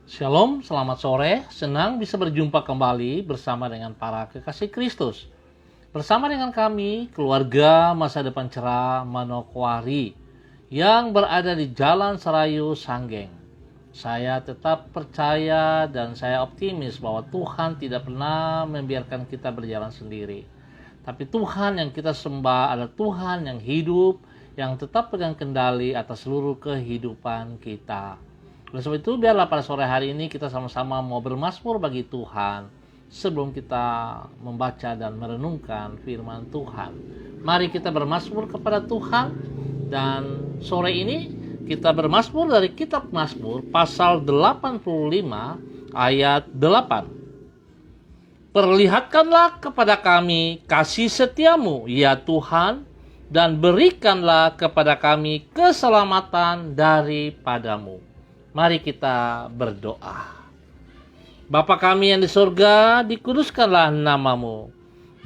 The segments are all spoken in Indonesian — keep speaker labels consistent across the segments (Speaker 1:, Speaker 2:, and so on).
Speaker 1: Shalom, selamat sore. Senang bisa berjumpa kembali bersama dengan para kekasih Kristus. Bersama dengan kami, keluarga masa depan cerah Manokwari yang berada di Jalan Serayu Sanggeng. Saya tetap percaya dan saya optimis bahwa Tuhan tidak pernah membiarkan kita berjalan sendiri. Tapi Tuhan yang kita sembah adalah Tuhan yang hidup, yang tetap pegang kendali atas seluruh kehidupan kita. Oleh sebab itu, biarlah pada sore hari ini kita sama-sama mau bermazmur bagi Tuhan sebelum kita membaca dan merenungkan firman Tuhan. Mari kita bermazmur kepada Tuhan, dan sore ini kita bermazmur dari kitab Mazmur pasal 85 ayat 8. Perlihatkanlah kepada kami kasih setiamu, ya Tuhan, dan berikanlah kepada kami keselamatan daripadamu. Mari kita berdoa. Bapa kami yang di surga, dikuduskanlah namamu.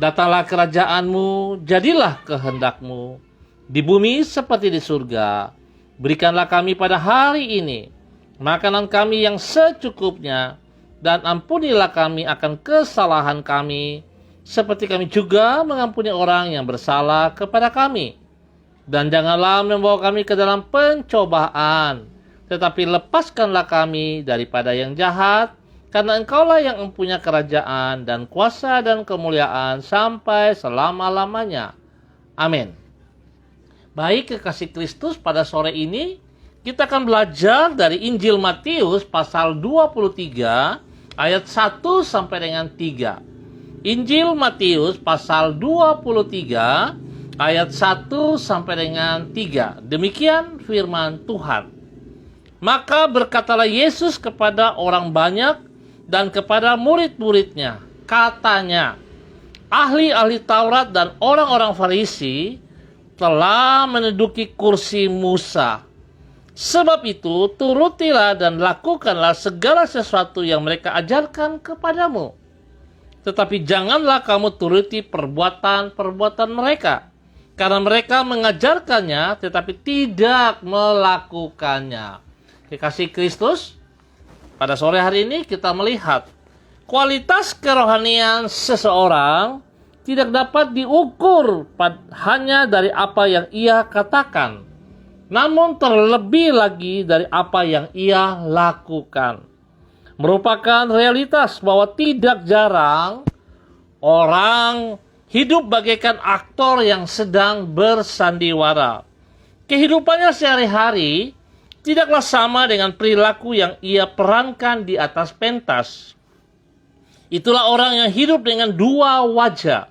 Speaker 1: Datanglah kerajaanmu, jadilah kehendakmu, di bumi seperti di surga. Berikanlah kami pada hari ini makanan kami yang secukupnya, dan ampunilah kami akan kesalahan kami, seperti kami juga mengampuni orang yang bersalah kepada kami. Dan janganlah membawa kami ke dalam pencobaan, tetapi lepaskanlah kami daripada yang jahat, karena Engkaulah yang mempunyai kerajaan dan kuasa dan kemuliaan sampai selama-lamanya. Amin. Baik kekasih Kristus, pada sore ini kita akan belajar dari Injil Matius pasal 23 ayat 1 sampai dengan 3. Injil Matius pasal 23 ayat 1 sampai dengan 3. Demikian firman Tuhan. Maka berkatalah Yesus kepada orang banyak dan kepada murid-muridnya, katanya, ahli-ahli Taurat dan orang-orang Farisi telah menduduki kursi Musa. Sebab itu, turutilah dan lakukanlah segala sesuatu yang mereka ajarkan kepadamu. Tetapi janganlah kamu turuti perbuatan-perbuatan mereka, karena mereka mengajarkannya tetapi tidak melakukannya. Kekasih Kristus, pada sore hari ini kita melihat kualitas kerohanian seseorang tidak dapat diukur hanya dari apa yang ia katakan, namun terlebih lagi dari apa yang ia lakukan. Merupakan realitas bahwa tidak jarang orang hidup bagaikan aktor yang sedang bersandiwara. Kehidupannya sehari-hari tidaklah sama dengan perilaku yang ia perankan di atas pentas. Itulah orang yang hidup dengan dua wajah.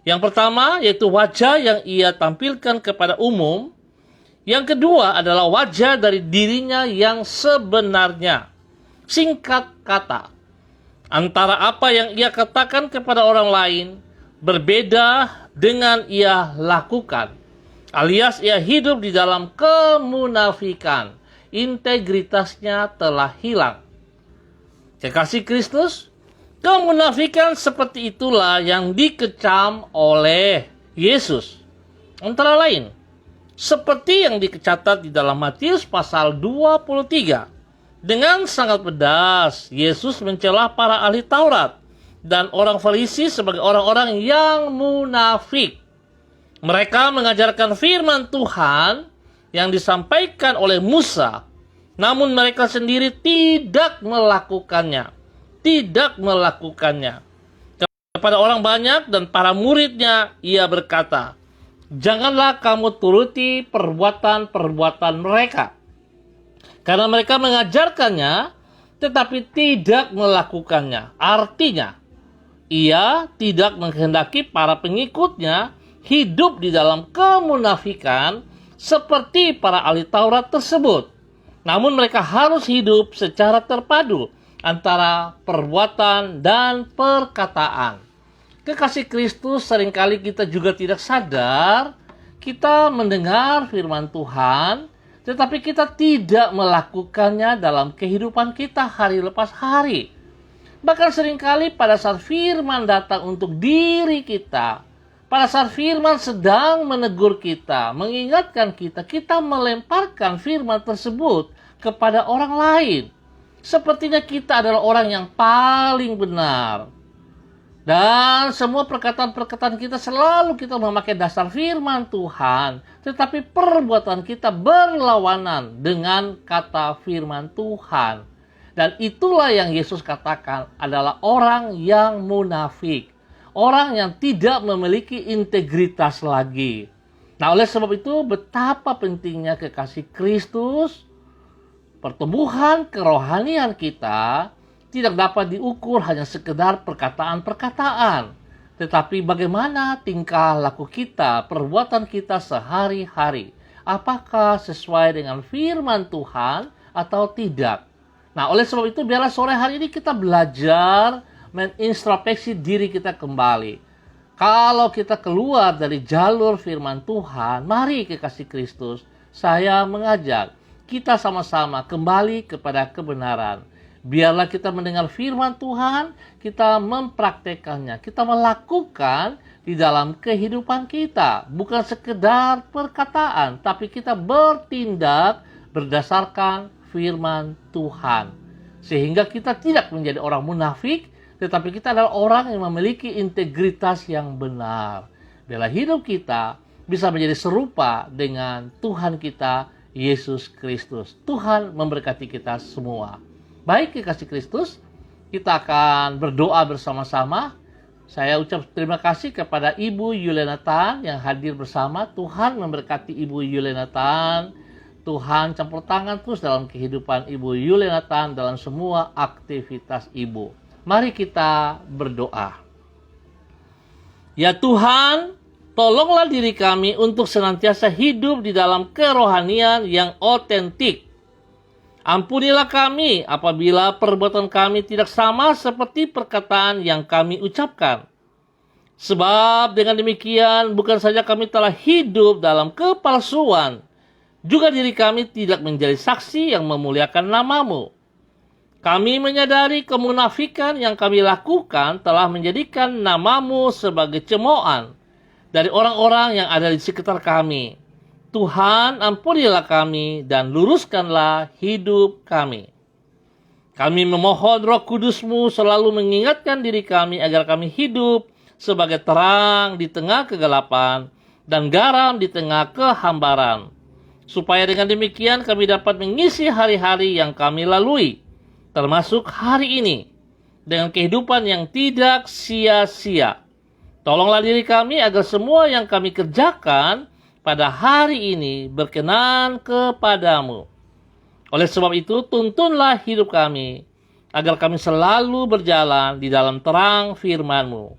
Speaker 1: Yang pertama yaitu wajah yang ia tampilkan kepada umum. Yang kedua adalah wajah dari dirinya yang sebenarnya. Singkat kata, antara apa yang ia katakan kepada orang lain berbeda dengan ia lakukan. Alias ia hidup di dalam kemunafikan. Integritasnya telah hilang. Kekasih Kristus, kemunafikan seperti itulah yang dikecam oleh Yesus. Antara lain, seperti yang dicatat di dalam Matius pasal 23. Dengan sangat pedas, Yesus mencela para ahli Taurat dan orang Farisi sebagai orang-orang yang munafik. Mereka mengajarkan firman Tuhan yang disampaikan oleh Musa, namun mereka sendiri tidak melakukannya. Kepada orang banyak dan para muridnya, ia berkata, janganlah kamu turuti perbuatan-perbuatan mereka, karena mereka mengajarkannya, tetapi tidak melakukannya. Artinya, ia tidak menghendaki para pengikutnya hidup di dalam kemunafikan seperti para ahli Taurat tersebut. Namun mereka harus hidup secara terpadu antara perbuatan dan perkataan. Kekasih Kristus, seringkali kita juga tidak sadar kita mendengar firman Tuhan, tetapi kita tidak melakukannya dalam kehidupan kita hari lepas hari. Bahkan seringkali pada saat firman datang untuk diri kita, pada saat firman sedang menegur kita, mengingatkan kita, kita melemparkan firman tersebut kepada orang lain. Sepertinya kita adalah orang yang paling benar. Dan semua perkataan-perkataan kita selalu kita memakai dasar firman Tuhan. Tetapi perbuatan kita berlawanan dengan kata firman Tuhan. Dan itulah yang Yesus katakan adalah orang yang munafik. Orang yang tidak memiliki integritas lagi. Nah, oleh sebab itu betapa pentingnya kekasih Kristus. Pertumbuhan kerohanian kita tidak dapat diukur hanya sekedar perkataan-perkataan, tetapi bagaimana tingkah laku kita, perbuatan kita sehari-hari. Apakah sesuai dengan firman Tuhan atau tidak? Nah, oleh sebab itu biarlah sore hari ini kita belajar menintrospeksi diri kita kembali. Kalau kita keluar dari jalur firman Tuhan, mari kekasih Kristus, saya mengajak kita sama-sama kembali kepada kebenaran. Biarlah kita mendengar firman Tuhan, kita mempraktekannya, kita melakukan di dalam kehidupan kita. Bukan sekedar perkataan, tapi kita bertindak berdasarkan firman Tuhan. Sehingga kita tidak menjadi orang munafik, tetapi kita adalah orang yang memiliki integritas yang benar. Biarlah hidup kita bisa menjadi serupa dengan Tuhan kita, Yesus Kristus. Tuhan memberkati kita semua. Baik kekasih Kristus, kita akan berdoa bersama-sama. Saya ucap terima kasih kepada Ibu Yuliana Tan yang hadir bersama. Tuhan memberkati Ibu Yuliana Tan. Tuhan campur tangan terus dalam kehidupan Ibu Yuliana Tan dalam semua aktivitas Ibu. Mari kita berdoa. Ya Tuhan, tolonglah diri kami untuk senantiasa hidup di dalam kerohanian yang otentik. Ampunilah kami apabila perbuatan kami tidak sama seperti perkataan yang kami ucapkan. Sebab dengan demikian bukan saja kami telah hidup dalam kepalsuan, juga diri kami tidak menjadi saksi yang memuliakan nama-Mu. Kami menyadari kemunafikan yang kami lakukan telah menjadikan nama-Mu sebagai cemoohan dari orang-orang yang ada di sekitar kami. Tuhan, ampunilah kami dan luruskanlah hidup kami. Kami memohon Roh Kudus-Mu selalu mengingatkan diri kami agar kami hidup sebagai terang di tengah kegelapan dan garam di tengah kehambaran. Supaya dengan demikian kami dapat mengisi hari-hari yang kami lalui, termasuk hari ini, dengan kehidupan yang tidak sia-sia. Tolonglah diri kami agar semua yang kami kerjakan pada hari ini berkenan kepadamu. Oleh sebab itu, tuntunlah hidup kami, agar kami selalu berjalan di dalam terang firman-Mu.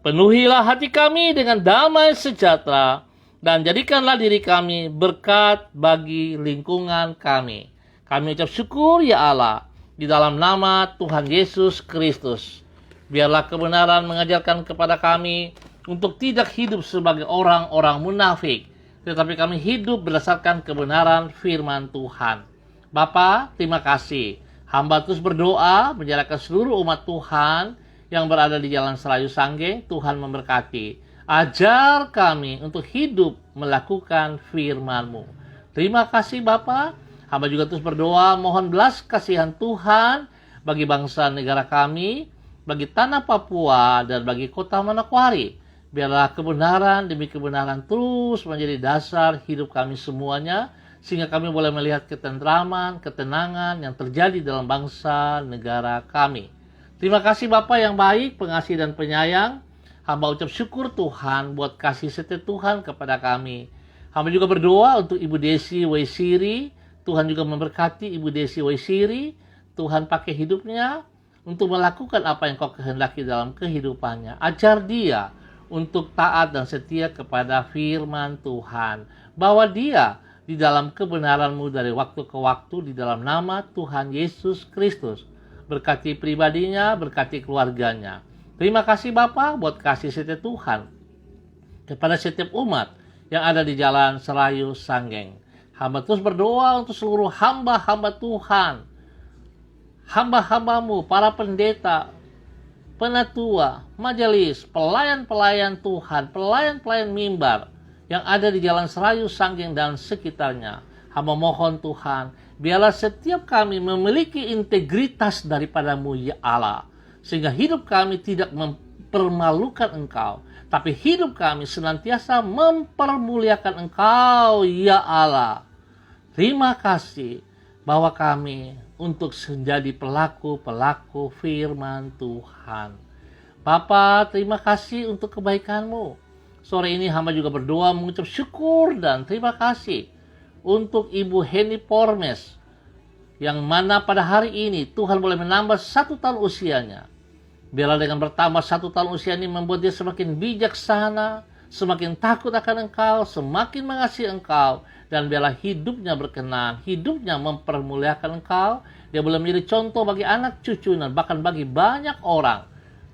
Speaker 1: Penuhilah hati kami dengan damai sejahtera, dan jadikanlah diri kami berkat bagi lingkungan kami. Kami ucap syukur ya Allah, di dalam nama Tuhan Yesus Kristus. Biarlah kebenaran mengajarkan kepada kami untuk tidak hidup sebagai orang-orang munafik, tetapi kami hidup berdasarkan kebenaran firman Tuhan. Bapa, terima kasih. Hamba terus berdoa menjalankan seluruh umat Tuhan yang berada di Jalan Serayu Sanggeng. Tuhan memberkati. Ajar kami untuk hidup melakukan firman-Mu. Terima kasih Bapa. Hamba juga terus berdoa mohon belas kasihan Tuhan bagi bangsa negara kami, bagi tanah Papua, dan bagi kota Manokwari. Biarlah kebenaran demi kebenaran terus menjadi dasar hidup kami semuanya, sehingga kami boleh melihat ketentraman, ketenangan yang terjadi dalam bangsa negara kami. Terima kasih Bapa yang baik, pengasih dan penyayang. Hamba ucap syukur Tuhan buat kasih setia Tuhan kepada kami. Hamba juga berdoa untuk Ibu Desi Waisiri. Tuhan juga memberkati Ibu Desi Waisiri. Tuhan pakai hidupnya untuk melakukan apa yang Kau kehendaki dalam kehidupannya. Ajar dia untuk taat dan setia kepada firman Tuhan. Bawa dia di dalam kebenaran-Mu dari waktu ke waktu di dalam nama Tuhan Yesus Kristus. Berkati pribadinya, berkati keluarganya. Terima kasih Bapa buat kasih setia Tuhan kepada setiap umat yang ada di Jalan Serayu Sanggeng. Hamba terus berdoa untuk seluruh hamba-hamba Tuhan, hamba-hamba-Mu, para pendeta, penatua, majelis, pelayan-pelayan Tuhan, pelayan-pelayan mimbar yang ada di Jalan Serayu Sanggeng dan sekitarnya. Hamba mohon Tuhan, biarlah setiap kami memiliki integritas daripada-Mu ya Allah, sehingga hidup kami tidak mempermalukan Engkau, tapi hidup kami senantiasa mempermuliakan Engkau ya Allah. Terima kasih bahwa kami untuk menjadi pelaku-pelaku firman Tuhan. Bapa, terima kasih untuk kebaikan-Mu. Sore ini hamba juga berdoa mengucap syukur dan terima kasih untuk Ibu Heni Pormes, yang mana pada hari ini Tuhan boleh menambah 1 tahun usianya. Biarlah dengan bertambah 1 tahun usia ini membuat dia semakin bijaksana, semakin takut akan Engkau, semakin mengasihi Engkau, dan biarlah hidupnya berkenan, hidupnya mempermuliakan Engkau. Dia boleh menjadi contoh bagi anak cucunya, bahkan bagi banyak orang.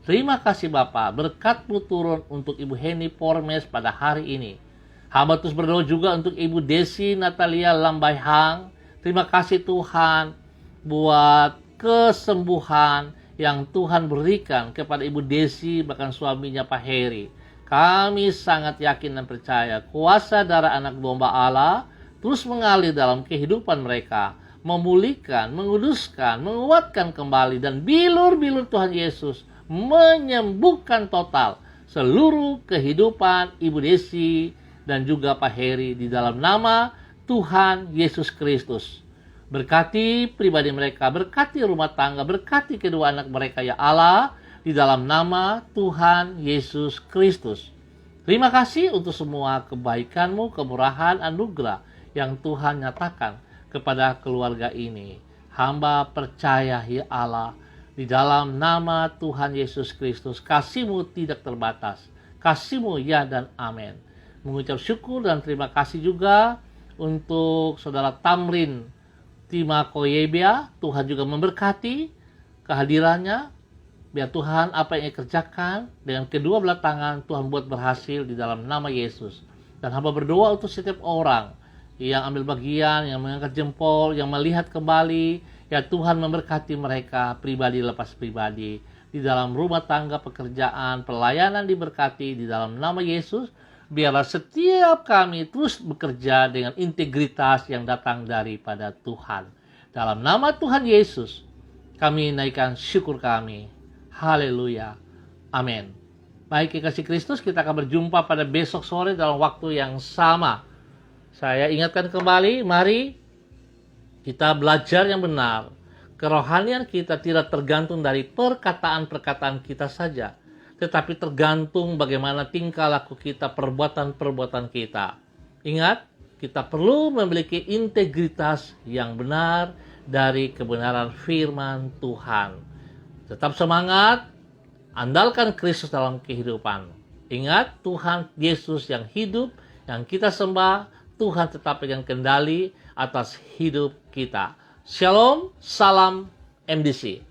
Speaker 1: Terima kasih Bapa, berkat-Mu turun untuk Ibu Heni Pormes pada hari ini. Hamba terus berdoa juga untuk Ibu Desi Natalia Lambaihang. Terima kasih Tuhan buat kesembuhan yang Tuhan berikan kepada Ibu Desi, bahkan suaminya Pak Heri. Kami sangat yakin dan percaya kuasa darah anak domba Allah terus mengalir dalam kehidupan mereka, memulihkan, menguduskan, menguatkan kembali, dan bilur-bilur Tuhan Yesus menyembuhkan total seluruh kehidupan Ibu Desi dan juga Pak Heri di dalam nama Tuhan Yesus Kristus. Berkati pribadi mereka, berkati rumah tangga, berkati kedua anak mereka ya Allah, di dalam nama Tuhan Yesus Kristus. Terima kasih untuk semua kebaikan-Mu, kemurahan, anugerah yang Tuhan nyatakan kepada keluarga ini. Hamba percaya ya Allah, di dalam nama Tuhan Yesus Kristus, kasih-Mu tidak terbatas. Kasih-Mu ya dan amin. Mengucap syukur dan terima kasih juga untuk Saudara Tamrin Tima Koyebia. Tuhan juga memberkati kehadirannya. Biar Tuhan apa yang ia kerjakan dengan kedua belah tangan Tuhan buat berhasil di dalam nama Yesus. Dan hamba berdoa untuk setiap orang yang ambil bagian, yang mengangkat jempol, yang melihat kembali. Ya Tuhan memberkati mereka pribadi lepas pribadi. Di dalam rumah tangga, pekerjaan, pelayanan diberkati di dalam nama Yesus. Biarlah setiap kami terus bekerja dengan integritas yang datang daripada Tuhan. Dalam nama Tuhan Yesus, kami naikkan syukur kami. Haleluya. Amin. Baik, kekasih Kristus, kita akan berjumpa pada besok sore dalam waktu yang sama. Saya ingatkan kembali, mari kita belajar yang benar. Kerohanian kita tidak tergantung dari perkataan-perkataan kita saja, tetapi tergantung bagaimana tingkah laku kita, perbuatan-perbuatan kita. Ingat, kita perlu memiliki integritas yang benar dari kebenaran firman Tuhan. Tetap semangat, andalkan Kristus dalam kehidupan. Ingat, Tuhan Yesus yang hidup, yang kita sembah, Tuhan tetap pegang kendali atas hidup kita. Shalom, salam MDC.